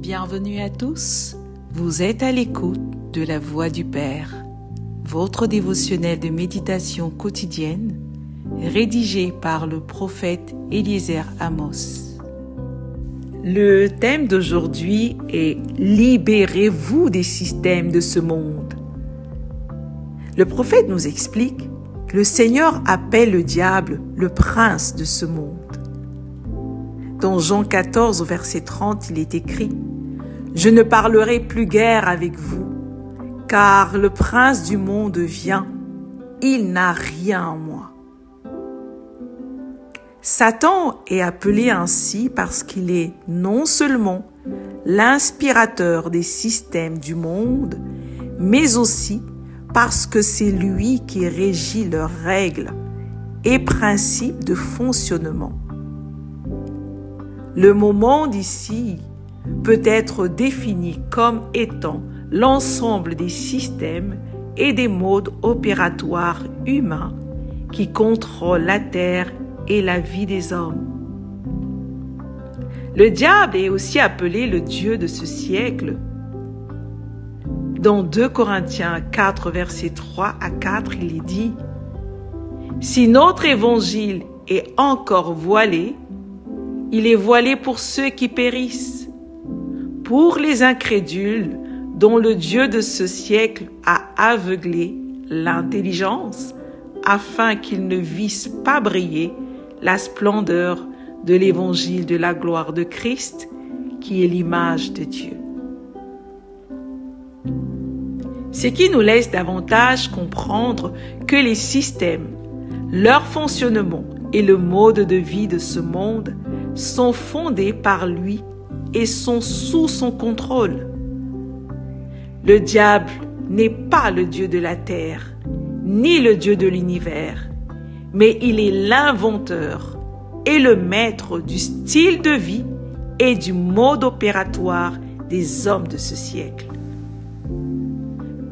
Bienvenue à tous, vous êtes à l'écoute de la Voix du Père, votre dévotionnel de méditation quotidienne, rédigé par le prophète Eliezer Amos. Le thème d'aujourd'hui est « Libérez-vous des systèmes de ce monde ». Le prophète nous explique que le Seigneur appelle le diable le prince de ce monde. Dans Jean 14, au verset 30, il est écrit « Je ne parlerai plus guère avec vous, car le prince du monde vient, il n'a rien en moi. » Satan est appelé ainsi parce qu'il est non seulement l'inspirateur des systèmes du monde, mais aussi parce que c'est lui qui régit leurs règles et principes de fonctionnement. Le mot monde ici peut être défini comme étant l'ensemble des systèmes et des modes opératoires humains qui contrôlent la terre et la vie des hommes. Le diable est aussi appelé le Dieu de ce siècle. Dans 2 Corinthiens 4, versets 3 à 4, il est dit « Si notre évangile est encore voilé, il est voilé pour ceux qui périssent, pour les incrédules dont le Dieu de ce siècle a aveuglé l'intelligence, afin qu'ils ne vissent pas briller la splendeur de l'évangile de la gloire de Christ, qui est l'image de Dieu. » Ce qui nous laisse davantage comprendre que les systèmes, leur fonctionnement et le mode de vie de ce monde sont fondés par lui et sont sous son contrôle. Le diable n'est pas le Dieu de la terre, ni le Dieu de l'univers, mais il est l'inventeur et le maître du style de vie et du mode opératoire des hommes de ce siècle.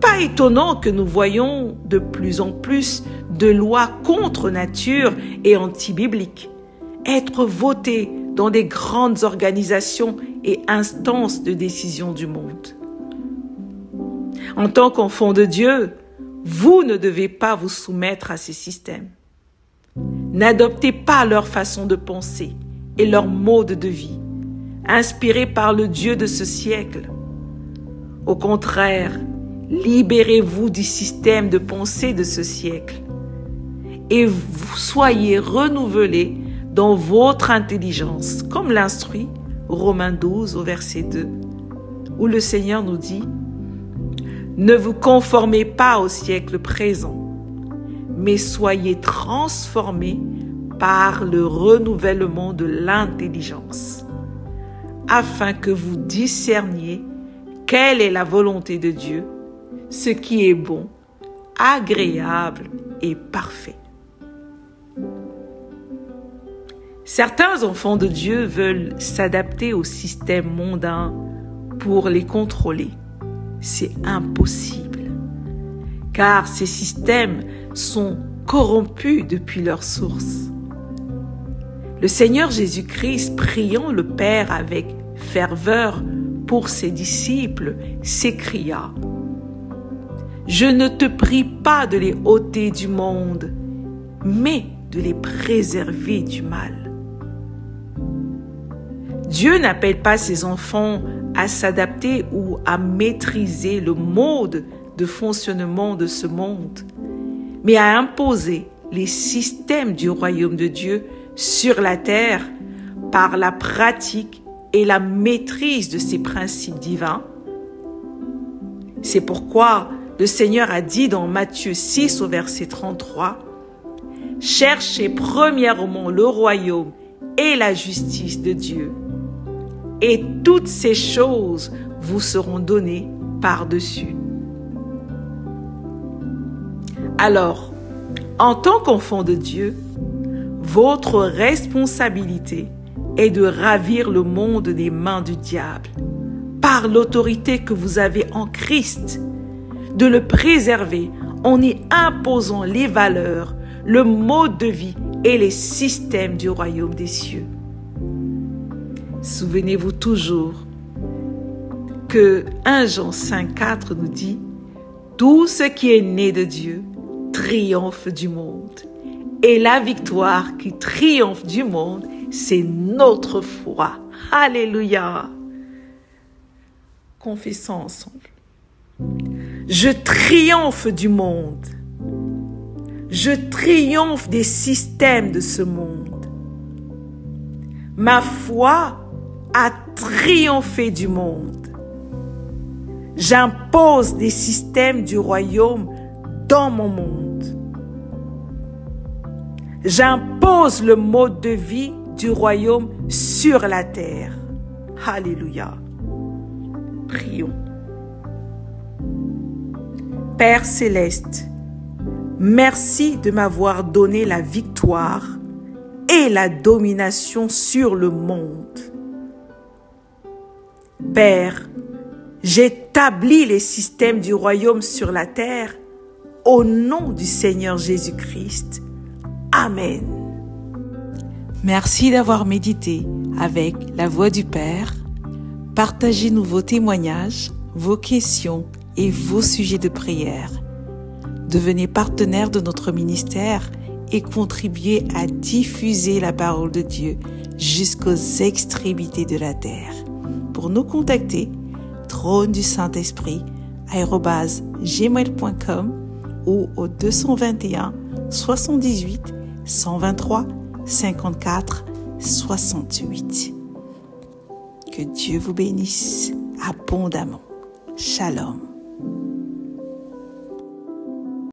Pas étonnant que nous voyons de plus en plus de lois contre nature et anti-bibliques être votées dans des grandes organisations et instances de décision du monde. En tant qu'enfant de Dieu, vous ne devez pas vous soumettre à ces systèmes. N'adoptez pas leur façon de penser et leur mode de vie, inspirés par le Dieu de ce siècle. Au contraire, libérez-vous du système de pensée de ce siècle et soyez renouvelés dans votre intelligence, comme l'instruit Romains 12 au verset 2, où le Seigneur nous dit « Ne vous conformez pas au siècle présent, mais soyez transformés par le renouvellement de l'intelligence, afin que vous discerniez quelle est la volonté de Dieu, ce qui est bon, agréable et parfait. » Certains enfants de Dieu veulent s'adapter au système mondain pour les contrôler. C'est impossible, car ces systèmes sont corrompus depuis leur source. Le Seigneur Jésus-Christ, priant le Père avec ferveur pour ses disciples, s'écria « Je ne te prie pas de les ôter du monde, mais de les préserver du mal. » Dieu n'appelle pas ses enfants à s'adapter ou à maîtriser le mode de fonctionnement de ce monde, mais à imposer les systèmes du royaume de Dieu sur la terre par la pratique et la maîtrise de ses principes divins. C'est pourquoi le Seigneur a dit dans Matthieu 6 au verset 33 « Cherchez premièrement le royaume et la justice de Dieu, et toutes ces choses vous seront données par-dessus. » Alors, en tant qu'enfant de Dieu, votre responsabilité est de ravir le monde des mains du diable, par l'autorité que vous avez en Christ, de le préserver en y imposant les valeurs, le mode de vie et les systèmes du royaume des cieux. Souvenez-vous toujours que 1 Jean 5,4 nous dit « Tout ce qui est né de Dieu triomphe du monde. Et la victoire qui triomphe du monde, c'est notre foi. » Alléluia. Confessons ensemble. Je triomphe du monde. Je triomphe des systèmes de ce monde. Ma foi a triomphé du monde. J'impose des systèmes du royaume dans mon monde. J'impose le mode de vie du royaume sur la terre. Alléluia. Prions. Père céleste, merci de m'avoir donné la victoire et la domination sur le monde. Père, j'établis les systèmes du royaume sur la terre au nom du Seigneur Jésus-Christ. Amen. Merci d'avoir médité avec la Voix du Père. Partagez-nous vos témoignages, vos questions et vos sujets de prière. Devenez partenaire de notre ministère et contribuez à diffuser la parole de Dieu jusqu'aux extrémités de la terre. Pour nous contacter, trône du Saint-Esprit @gmail.com ou au 221 78 123 54 68. Que Dieu vous bénisse abondamment. Shalom.